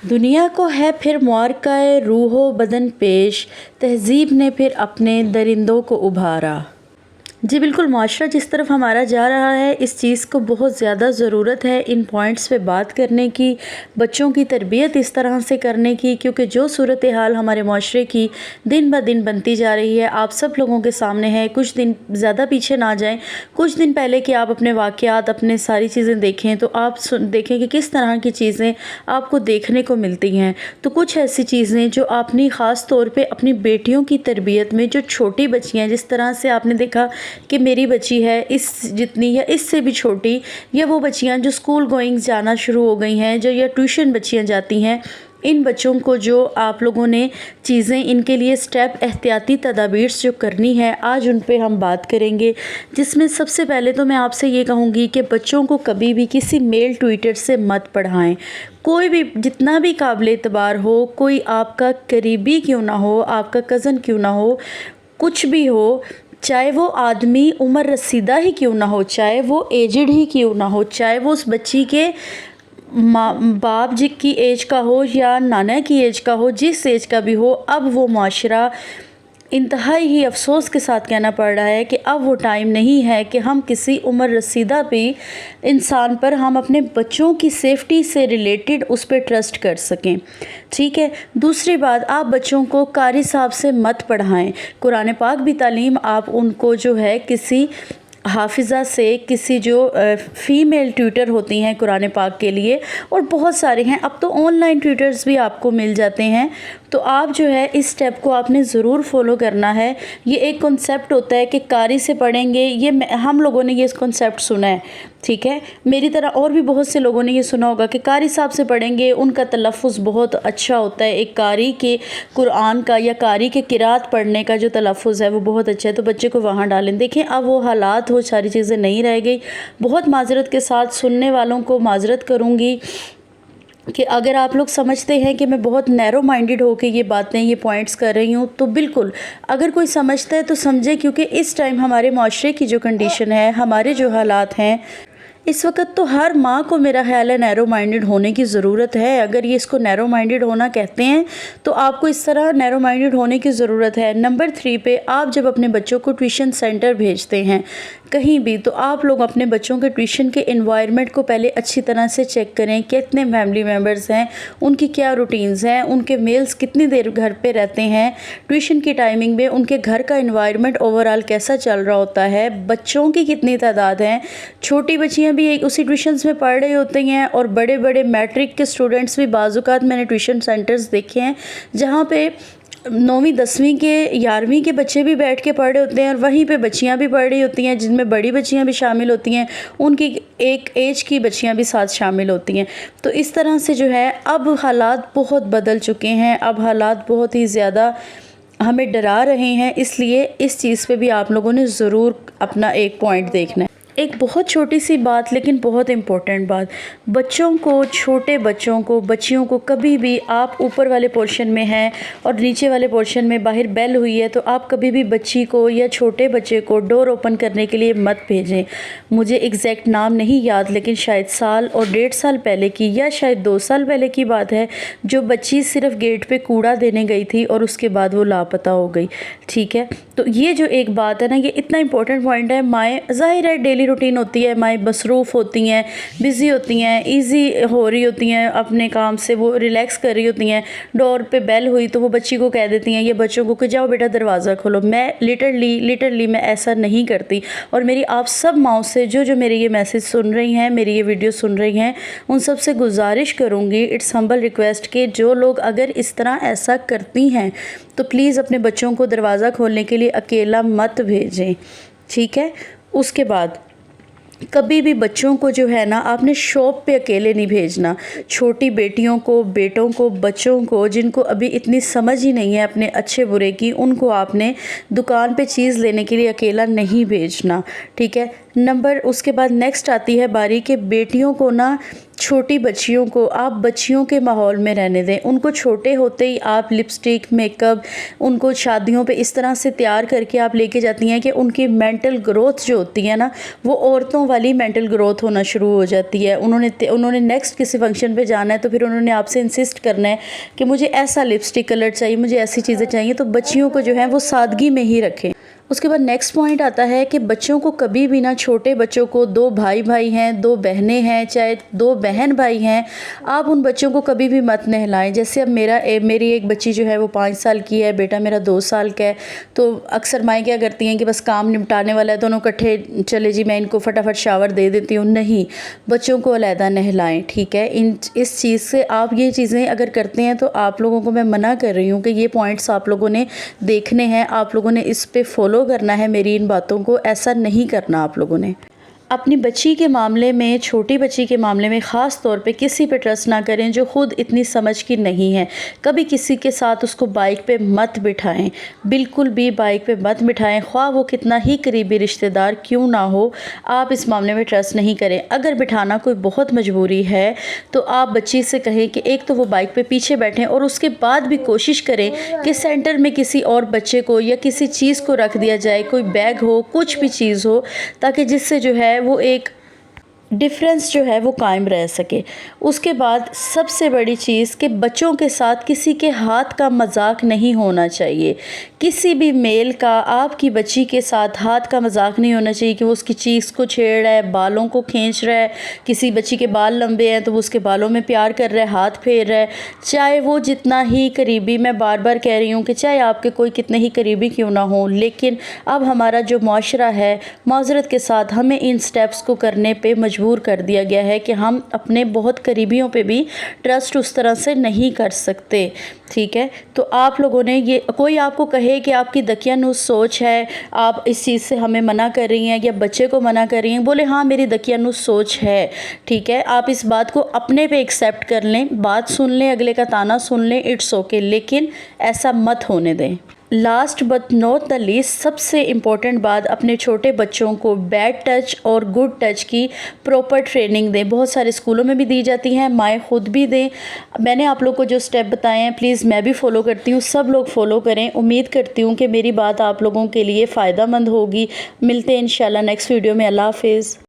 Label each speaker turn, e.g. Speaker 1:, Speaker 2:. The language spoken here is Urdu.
Speaker 1: دنیا کو ہے پھر معرکۂ روح و بدن پیش، تہذیب نے پھر اپنے درندوں کو ابھارا۔ جی بالکل، معاشرہ جس طرف ہمارا جا رہا ہے، اس چیز کو بہت زیادہ ضرورت ہے ان پوائنٹس پہ بات کرنے کی، بچوں کی تربیت اس طرح سے کرنے کی، کیونکہ جو صورتحال ہمارے معاشرے کی دن بہ دن بنتی جا رہی ہے آپ سب لوگوں کے سامنے ہے۔ کچھ دن زیادہ پیچھے نہ جائیں، کچھ دن پہلے کہ آپ اپنے واقعات، اپنے ساری چیزیں دیکھیں تو آپ دیکھیں کہ کس طرح کی چیزیں آپ کو دیکھنے کو ملتی ہیں۔ تو کچھ ایسی چیزیں جو آپ نے خاص طور پہ اپنی بیٹیوں کی تربیت میں، جو چھوٹی بچیاں، جس طرح سے آپ نے دیکھا کہ میری بچی ہے اس جتنی یا اس سے بھی چھوٹی، یا وہ بچیاں جو اسکول گوئنگز جانا شروع ہو گئی ہیں، جو یا ٹیوشن بچیاں جاتی ہیں، ان بچوں کو جو آپ لوگوں نے چیزیں ان کے لیے سٹیپ، احتیاطی تدابیر جو کرنی ہے، آج ان پہ ہم بات کریں گے۔ جس میں سب سے پہلے تو میں آپ سے یہ کہوں گی کہ بچوں کو کبھی بھی کسی میل ٹویٹر سے مت پڑھائیں۔ کوئی بھی جتنا بھی قابل اعتبار ہو، کوئی آپ کا قریبی کیوں نہ ہو، آپ کا کزن کیوں نہ ہو، کچھ بھی ہو، چاہے وہ آدمی عمر رسیدہ ہی کیوں نہ ہو، چاہے وہ ایجڈ ہی کیوں نہ ہو، چاہے وہ اس بچی کے باپ جی کی ایج کا ہو یا نانا کی ایج کا ہو، جس ایج کا بھی ہو، اب وہ معاشرہ انتہائی ہی افسوس کے ساتھ کہنا پڑ رہا ہے کہ اب وہ ٹائم نہیں ہے کہ ہم کسی عمر رسیدہ بھی انسان پر ہم اپنے بچوں کی سیفٹی سے ریلیٹڈ اس پہ ٹرسٹ کر سکیں، ٹھیک ہے۔ دوسری بات، آپ بچوں کو قاری صاحب سے مت پڑھائیں۔ قرآن پاک بھی تعلیم آپ ان کو جو ہے کسی حافظہ سے، کسی جو فیمیل ٹیوٹر ہوتی ہیں قرآن پاک کے لیے، اور بہت سارے ہیں، اب تو آن لائن ٹیوٹرز بھی آپ کو مل جاتے ہیں، تو آپ جو ہے اس سٹیپ کو آپ نے ضرور فالو کرنا ہے۔ یہ ایک کنسیپٹ ہوتا ہے کہ قاری سے پڑھیں گے، یہ ہم لوگوں نے یہ کنسیپٹ سنا ہے، ٹھیک ہے، میری طرح اور بھی بہت سے لوگوں نے یہ سنا ہوگا کہ قاری صاحب سے پڑھیں گے، ان کا تلفظ بہت اچھا ہوتا ہے، ایک قاری کے قرآن کا یا قاری کے قرات پڑھنے کا جو تلفظ ہے وہ بہت اچھا ہے، تو بچے کو وہاں ڈالیں۔ دیکھیں اب وہ حالات، وہ ساری چیزیں نہیں رہ گئی۔ بہت معذرت کے ساتھ سننے والوں کو معذرت کروں گی کہ اگر آپ لوگ سمجھتے ہیں کہ میں بہت نیرو مائنڈڈ ہو کے یہ باتیں، یہ پوائنٹس کر رہی ہوں، تو بالکل اگر کوئی سمجھتا ہے تو سمجھے، کیونکہ اس ٹائم ہمارے معاشرے کی جو کنڈیشن ہے، ہمارے جو حالات ہیں اس وقت، تو ہر ماں کو میرا خیال ہے نیرو مائنڈڈ ہونے کی ضرورت ہے۔ اگر یہ اس کو نیرو مائنڈڈ ہونا کہتے ہیں تو آپ کو اس طرح نیرو مائنڈڈ ہونے کی ضرورت ہے۔ نمبر 3 پہ، آپ جب اپنے بچوں کو ٹیوشن سینٹر بھیجتے ہیں کہیں بھی، تو آپ لوگ اپنے بچوں کے ٹیوشن کے انوائرمنٹ کو پہلے اچھی طرح سے چیک کریں، کتنے فیملی ممبرز ہیں، ان کی کیا روٹینز ہیں، ان کے میلز کتنی دیر گھر پہ رہتے ہیں، ٹیوشن کی ٹائمنگ میں ان کے گھر کا انوائرمنٹ اوورآل کیسا چل رہا ہوتا ہے، بچوں کی کتنی تعداد ہے۔ چھوٹی بچیاں بھی ایک اسی ٹیوشنز میں پڑھ رہی ہوتی ہیں، اور بڑے بڑے میٹرک کے سٹوڈنٹس بھی بعض اوقات میں نے ٹیوشن سینٹرز دیکھے ہیں جہاں پہ 9ویں 10ویں کے 11ویں کے بچے بھی بیٹھ کے پڑھ رہے ہوتے ہیں، اور وہیں پہ بچیاں بھی پڑھ رہی ہوتی ہیں، جن میں بڑی بچیاں بھی شامل ہوتی ہیں، ان کی ایک ایج کی بچیاں بھی ساتھ شامل ہوتی ہیں۔ تو اس طرح سے جو ہے اب حالات بہت بدل چکے ہیں، اب حالات بہت ہی زیادہ ہمیں ڈرا رہے ہیں، اس لیے اس چیز پہ بھی آپ لوگوں نے ضرور اپنا ایک پوائنٹ دیکھنا ہے۔ ایک بہت چھوٹی سی بات لیکن بہت امپورٹنٹ بات، بچوں کو، چھوٹے بچوں کو، بچیوں کو کبھی بھی آپ اوپر والے پورشن میں ہیں اور نیچے والے پورشن میں باہر بیل ہوئی ہے، تو آپ کبھی بھی بچی کو یا چھوٹے بچے کو ڈور اوپن کرنے کے لیے مت بھیجیں۔ مجھے ایگزیکٹ نام نہیں یاد، لیکن شاید سال اور 1.5 سال پہلے کی یا شاید 2 سال پہلے کی بات ہے، جو بچی صرف گیٹ پہ کوڑا دینے گئی تھی اور اس کے بعد وہ لاپتہ ہو گئی، ٹھیک ہے۔ تو یہ جو ایک بات ہے نا، یہ اتنا امپورٹنٹ پوائنٹ ہے۔ مائیں ظاہر ہے ڈیلی روٹین ہوتی ہے، مائیں مصروف ہوتی ہیں، بزی ہوتی ہیں، ایزی ہو رہی ہوتی ہیں اپنے کام سے، وہ ریلیکس کر رہی ہوتی ہیں، ڈور پہ بیل ہوئی تو وہ بچی کو کہہ دیتی ہیں یا بچوں کو کہ جاؤ بیٹا دروازہ کھولو۔ میں لٹرلی میں ایسا نہیں کرتی، اور میری آپ سب ماؤں سے جو میرے یہ میسج سن رہی ہیں، میری یہ ویڈیو سن رہی ہیں، ان سب سے گزارش کروں گی، اٹس ہمبل ریکویسٹ، کہ جو لوگ اگر اس طرح ایسا کرتی ہیں تو پلیز اپنے بچوں کو دروازہ کھولنے کے لیے اکیلا مت بھیجیں، ٹھیک ہے۔ اس کے بعد کبھی بھی بچوں کو جو ہے نا، آپ نے شاپ پہ اکیلے نہیں بھیجنا۔ چھوٹی بیٹیوں کو، بیٹوں کو، بچوں کو جن کو ابھی اتنی سمجھ ہی نہیں ہے اپنے اچھے برے کی، ان کو آپ نے دکان پہ چیز لینے کے لیے اکیلا نہیں بھیجنا، ٹھیک ہے۔ اس کے بعد نیکسٹ آتی ہے باری کہ بیٹیوں کو نا چھوٹی بچیوں کو آپ بچیوں کے ماحول میں رہنے دیں، ان کو چھوٹے ہوتے ہی آپ لپسٹک، میک اپ، ان کو شادیوں پہ اس طرح سے تیار کر کے آپ لے کے جاتی ہیں کہ ان کی مینٹل گروتھ جو ہوتی ہے نا، وہ عورتوں والی مینٹل گروتھ ہونا شروع ہو جاتی ہے۔ انہوں نے نیکسٹ کسی فنکشن پہ جانا ہے تو پھر انہوں نے آپ سے انسسٹ کرنا ہے کہ مجھے ایسا لپسٹک کلر چاہیے، مجھے ایسی چیزیں چاہیے، تو بچیوں کو جو ہے وہ سادگی میں ہی رکھیں۔ اس کے بعد نیکسٹ پوائنٹ آتا ہے کہ بچوں کو کبھی بھی نہ، چھوٹے بچوں کو، 2 بھائی ہیں، 2 بہنیں ہیں، چاہے 2 بہن بھائی ہیں، آپ ان بچوں کو کبھی بھی مت نہلائیں۔ جیسے اب میری ایک بچی جو ہے وہ 5 سال کی ہے، بیٹا میرا 2 سال کا ہے، تو اکثر مائیں کیا کرتی ہیں کہ بس کام نمٹانے والا ہے، دونوں کٹھے چلے جی میں ان کو فٹافٹ شاور دے دیتی ہوں۔ نہیں، بچوں کو علیحدہ نہلائیں، ٹھیک ہے؟ اس چیز سے آپ یہ چیزیں اگر کرتے ہیں تو آپ لوگوں کو میں منع کر رہی ہوں کہ یہ پوائنٹس آپ لوگوں نے دیکھنے ہیں، آپ لوگوں نے اس پہ فالو کرنا ہے میری ان باتوں کو، ایسا نہیں کرنا آپ لوگوں نے۔ اپنی بچی کے معاملے میں، چھوٹی بچی کے معاملے میں خاص طور پہ کسی پہ ٹرسٹ نہ کریں جو خود اتنی سمجھ کی نہیں ہے۔ کبھی کسی کے ساتھ اس کو بائک پہ مت بٹھائیں، بالکل بھی بائک پہ مت بٹھائیں، خواہ وہ کتنا ہی قریبی رشتہ دار کیوں نہ ہو، آپ اس معاملے میں ٹرسٹ نہیں کریں۔ اگر بٹھانا کوئی بہت مجبوری ہے تو آپ بچی سے کہیں کہ ایک تو وہ بائک پہ پیچھے بیٹھیں، اور اس کے بعد بھی کوشش کریں کہ سینٹر میں کسی اور بچے کو یا کسی چیز کو رکھ دیا جائے، کوئی بیگ ہو، کچھ بھی چیز ہو، تاکہ جس سے جو ہے وہ ایک ڈیفرنس جو ہے وہ قائم رہ سکے۔ اس کے بعد سب سے بڑی چیز کہ بچوں کے ساتھ کسی کے ہاتھ کا مذاق نہیں ہونا چاہیے۔ کسی بھی میل کا آپ کی بچی کے ساتھ ہاتھ کا مذاق نہیں ہونا چاہیے کہ وہ اس کی چیز کو چھیڑ رہا ہے، بالوں کو کھینچ رہا ہے، کسی بچی کے بال لمبے ہیں تو وہ اس کے بالوں میں پیار کر رہا ہے، ہاتھ پھیر رہا ہے، چاہے وہ جتنا ہی قریبی، میں بار بار کہہ رہی ہوں کہ چاہے آپ کے کوئی کتنے ہی قریبی کیوں نہ ہوں، لیکن اب ہمارا جو معاشرہ ہے، معذرت کے ساتھ ہمیں ان سٹیپس کو کرنے پہ مجبور کر دیا گیا ہے کہ ہم اپنے بہت قریبیوں پہ بھی ٹرسٹ اس طرح سے نہیں کر سکتے، ٹھیک ہے؟ تو آپ لوگوں نے کوئی آپ کو کہے کہ آپ کی دقیانوس سوچ ہے، آپ اس چیز سے ہمیں منع کر رہی ہیں یا بچے کو منع کر رہی ہیں، بولے ہاں میری دقیانوس سوچ ہے، ٹھیک ہے؟ آپ اس بات کو اپنے پہ ایکسیپٹ کر لیں، بات سن لیں، اگلے کا طعنہ سن لیں، اٹس اوکے، لیکن ایسا مت ہونے دیں۔ Last but not the least, سب سے امپورٹنٹ بات، اپنے چھوٹے بچوں کو بیڈ ٹچ اور گڈ ٹچ کی پراپر ٹریننگ دیں۔ بہت سارے اسکولوں میں بھی دی جاتی ہیں، مائیں خود بھی دیں۔ میں نے آپ لوگ کو جو سٹیپ بتائے ہیں پلیز میں بھی فالو کرتی ہوں، سب لوگ فالو کریں۔ امید کرتی ہوں کہ میری بات آپ لوگوں کے لیے فائدہ مند ہوگی۔ ملتے ہیں انشاءاللہ نیکسٹ ویڈیو میں۔ اللہ حافظ۔